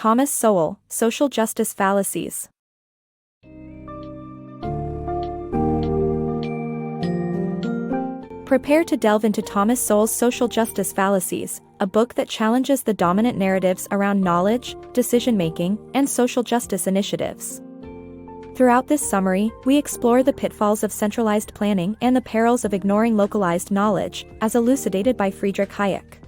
Thomas Sowell, Social Justice Fallacies. Prepare to delve into Thomas Sowell's Social Justice Fallacies, a book that challenges the dominant narratives around knowledge, decision-making, and social justice initiatives. Throughout this summary, we explore the pitfalls of centralized planning and the perils of ignoring localized knowledge, as elucidated by Friedrich Hayek.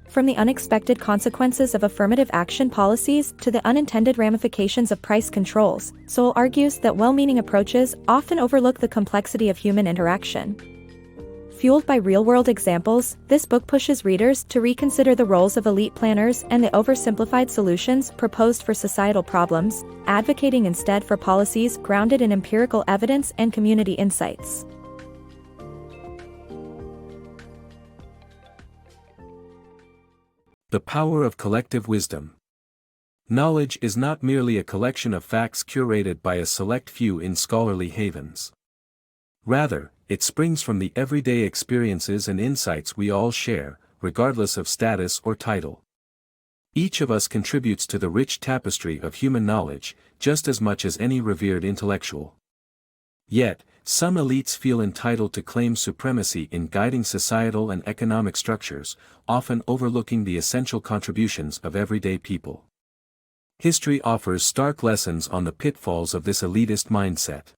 From the unexpected consequences of affirmative action policies to the unintended ramifications of price controls, Sowell argues that well-meaning approaches often overlook the complexity of human interaction. Fueled by real-world examples, this book pushes readers to reconsider the roles of elite planners and the oversimplified solutions proposed for societal problems, advocating instead for policies grounded in empirical evidence and community insights. The power of collective wisdom. Knowledge is not merely a collection of facts curated by a select few in scholarly havens. Rather, it springs from the everyday experiences and insights we all share, regardless of status or title. Each of us contributes to the rich tapestry of human knowledge, just as much as any revered intellectual. Yet, some elites feel entitled to claim supremacy in guiding societal and economic structures, often overlooking the essential contributions of everyday people. History offers stark lessons on the pitfalls of this elitist mindset.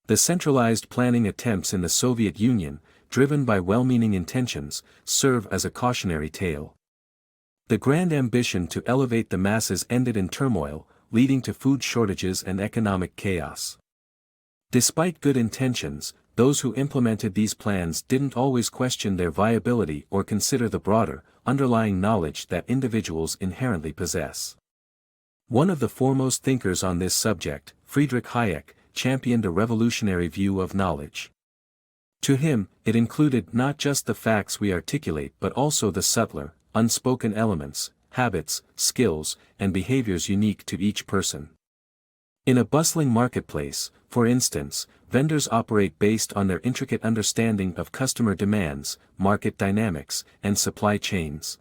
The centralized planning attempts in the Soviet Union, driven by well-meaning intentions, serve as a cautionary tale. The grand ambition to elevate the masses ended in turmoil, leading to food shortages and economic chaos. Despite good intentions, those who implemented these plans didn't always question their viability or consider the broader, underlying knowledge that individuals inherently possess. One of the foremost thinkers on this subject, Friedrich Hayek, championed a revolutionary view of knowledge. To him, it included not just the facts we articulate but also the subtler, unspoken elements, habits, skills, and behaviors unique to each person. In a bustling marketplace, for instance, vendors operate based on their intricate understanding of customer demands, market dynamics, and supply chains.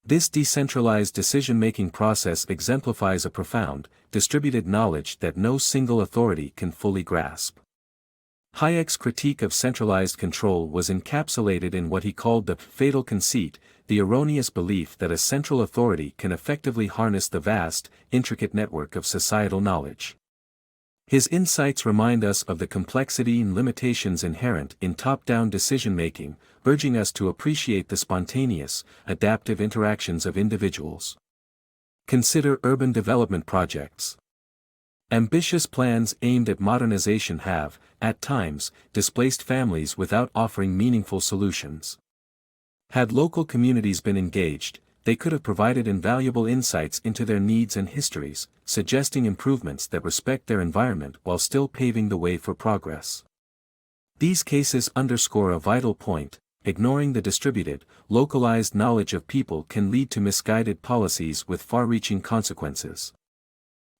This decentralized decision-making process exemplifies a profound, distributed knowledge that no single authority can fully grasp. Hayek's critique of centralized control was encapsulated in what he called the fatal conceit, the erroneous belief that a central authority can effectively harness the vast, intricate network of societal knowledge. His insights remind us of the complexity and limitations inherent in top-down decision-making, urging us to appreciate the spontaneous, adaptive interactions of individuals. Consider urban development projects. Ambitious plans aimed at modernization have, at times, displaced families without offering meaningful solutions. Had local communities been engaged, they could have provided invaluable insights into their needs and histories, suggesting improvements that respect their environment while still paving the way for progress. These cases underscore a vital point: ignoring the distributed, localized knowledge of people can lead to misguided policies with far-reaching consequences.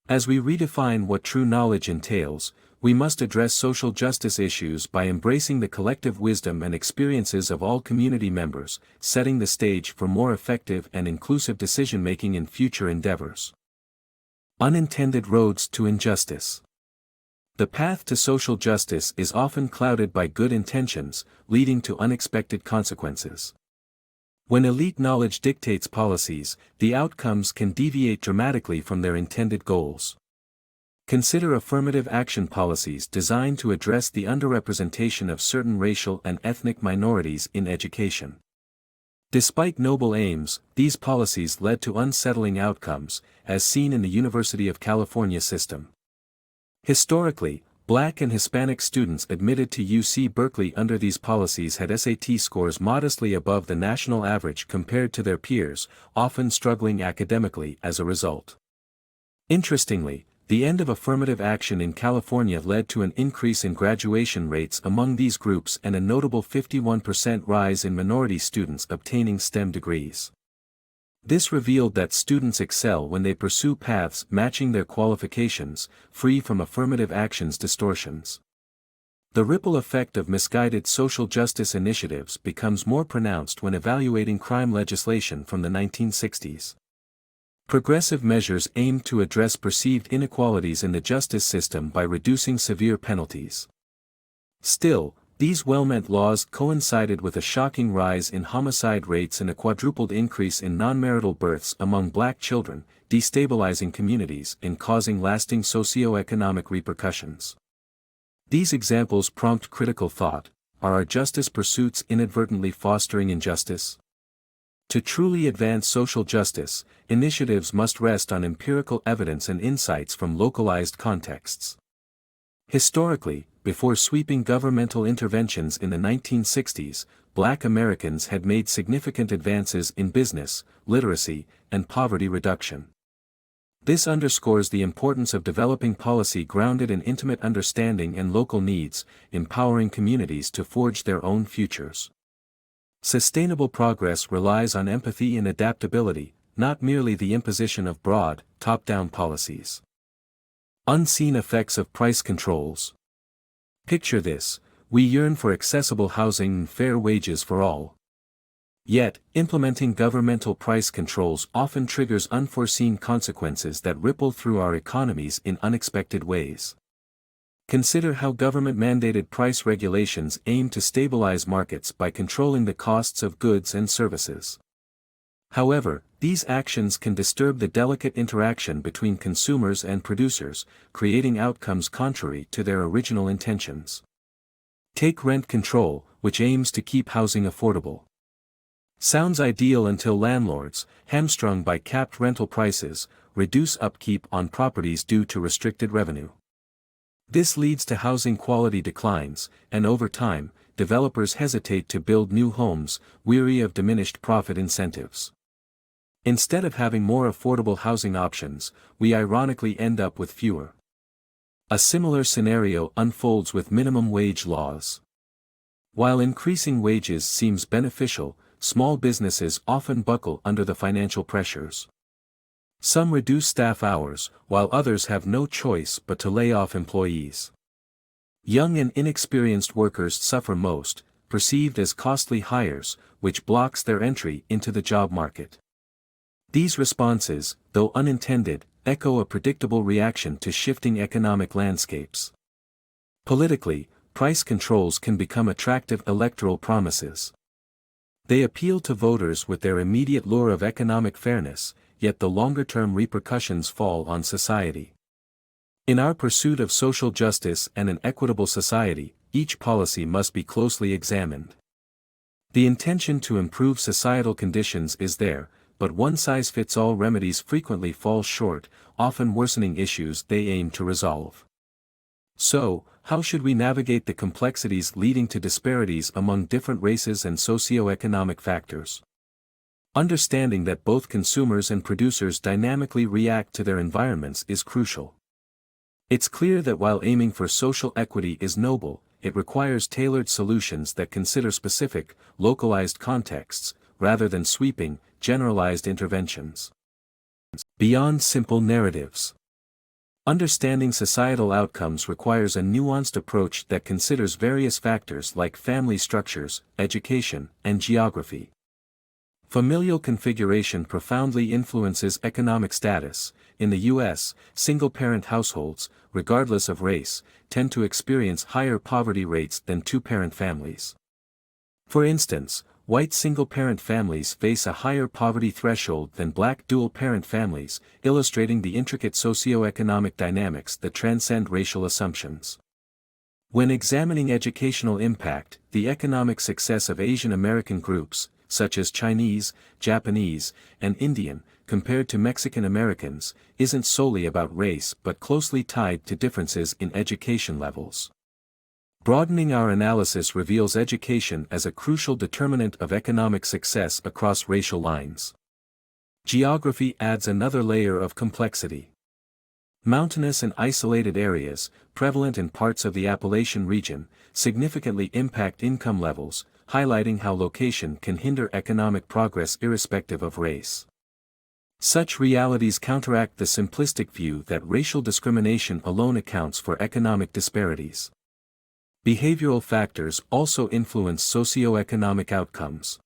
As we redefine what true knowledge entails, we must address social justice issues by embracing the collective wisdom and experiences of all community members, setting the stage for more effective and inclusive decision-making in future endeavors. Unintended roads to injustice. The path to social justice is often clouded by good intentions, leading to unexpected consequences. When elite knowledge dictates policies, the outcomes can deviate dramatically from their intended goals. Consider affirmative action policies designed to address the underrepresentation of certain racial and ethnic minorities in education. Despite noble aims, these policies led to unsettling outcomes, as seen in the University of California system. Historically, Black and Hispanic students admitted to UC Berkeley under these policies had SAT scores modestly above the national average compared to their peers, often struggling academically as a result. Interestingly, the end of affirmative action in California led to an increase in graduation rates among these groups and a notable 51% rise in minority students obtaining STEM degrees. This revealed that students excel when they pursue paths matching their qualifications, free from affirmative action's distortions. The ripple effect of misguided social justice initiatives becomes more pronounced when evaluating crime legislation from the 1960s. Progressive measures aim to address perceived inequalities in the justice system by reducing severe penalties. Still, these well-meant laws coincided with a shocking rise in homicide rates and a quadrupled increase in non-marital births among black children, destabilizing communities and causing lasting socio-economic repercussions. These examples prompt critical thought: are our justice pursuits inadvertently fostering injustice? To truly advance social justice, initiatives must rest on empirical evidence and insights from localized contexts. Historically, before sweeping governmental interventions in the 1960s, Black Americans had made significant advances in business, literacy, and poverty reduction. This underscores the importance of developing policy grounded in intimate understanding and local needs, empowering communities to forge their own futures. Sustainable progress relies on empathy and adaptability, not merely the imposition of broad, top-down policies. Unseen effects of price controls. Picture this: we yearn for accessible housing and fair wages for all. Yet, implementing governmental price controls often triggers unforeseen consequences that ripple through our economies in unexpected ways. Consider how government-mandated price regulations aim to stabilize markets by controlling the costs of goods and services. However, these actions can disturb the delicate interaction between consumers and producers, creating outcomes contrary to their original intentions. Take rent control, which aims to keep housing affordable. Sounds ideal until landlords, hamstrung by capped rental prices, reduce upkeep on properties due to restricted revenue. This leads to housing quality declines, and over time, developers hesitate to build new homes, weary of diminished profit incentives. Instead of having more affordable housing options, we ironically end up with fewer. A similar scenario unfolds with minimum wage laws. While increasing wages seems beneficial, small businesses often buckle under the financial pressures. Some reduce staff hours, while others have no choice but to lay off employees. Young and inexperienced workers suffer most, perceived as costly hires, which blocks their entry into the job market. These responses, though unintended, echo a predictable reaction to shifting economic landscapes. Politically, price controls can become attractive electoral promises. They appeal to voters with their immediate lure of economic fairness, yet the longer-term repercussions fall on society. In our pursuit of social justice and an equitable society, each policy must be closely examined. The intention to improve societal conditions is there, but one-size-fits-all remedies frequently fall short, often worsening issues they aim to resolve. So, how should we navigate the complexities leading to disparities among different races and socio-economic factors? Understanding that both consumers and producers dynamically react to their environments is crucial. It's clear that while aiming for social equity is noble, it requires tailored solutions that consider specific, localized contexts, rather than sweeping, generalized interventions. Beyond simple narratives. Understanding societal outcomes requires a nuanced approach that considers various factors like family structures, education, and geography. Familial configuration profoundly influences economic status. In the U.S., single-parent households, regardless of race, tend to experience higher poverty rates than two-parent families. For instance, white single-parent families face a higher poverty threshold than black dual-parent families, illustrating the intricate socio-economic dynamics that transcend racial assumptions. When examining educational impact, the economic success of Asian American groups, such as Chinese, Japanese, and Indian, compared to Mexican Americans, isn't solely about race but closely tied to differences in education levels. Broadening our analysis reveals education as a crucial determinant of economic success across racial lines. Geography adds another layer of complexity. Mountainous and isolated areas, prevalent in parts of the Appalachian region, significantly impact income levels, highlighting how location can hinder economic progress irrespective of race. Such realities counteract the simplistic view that racial discrimination alone accounts for economic disparities. Behavioral factors also influence socioeconomic outcomes.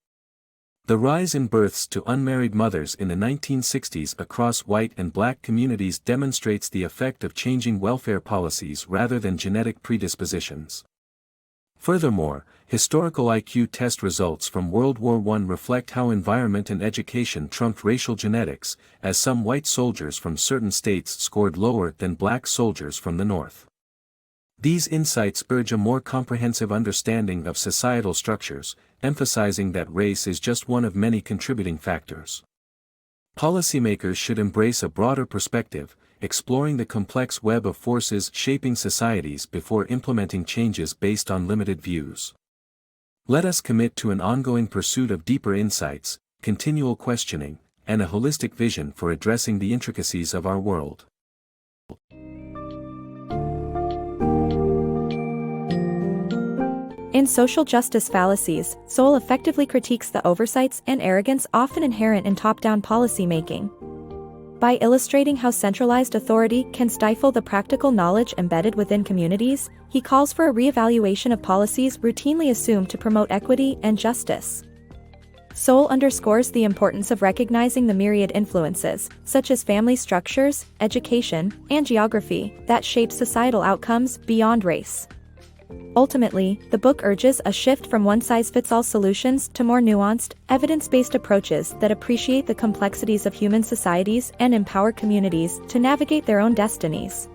The rise in births to unmarried mothers in the 1960s across white and black communities demonstrates the effect of changing welfare policies rather than genetic predispositions. Furthermore, historical IQ test results from World War I reflect how environment and education trumped racial genetics, as some white soldiers from certain states scored lower than black soldiers from the North. These insights urge a more comprehensive understanding of societal structures, emphasizing that race is just one of many contributing factors. Policymakers should embrace a broader perspective, exploring the complex web of forces shaping societies before implementing changes based on limited views. Let us commit to an ongoing pursuit of deeper insights, continual questioning, and a holistic vision for addressing the intricacies of our world. In Social Justice Fallacies, Sowell effectively critiques the oversights and arrogance often inherent in top-down policymaking. By illustrating how centralized authority can stifle the practical knowledge embedded within communities, he calls for a re-evaluation of policies routinely assumed to promote equity and justice. Sowell underscores the importance of recognizing the myriad influences, such as family structures, education, and geography, that shape societal outcomes beyond race. Ultimately, the book urges a shift from one-size-fits-all solutions to more nuanced, evidence-based approaches that appreciate the complexities of human societies and empower communities to navigate their own destinies.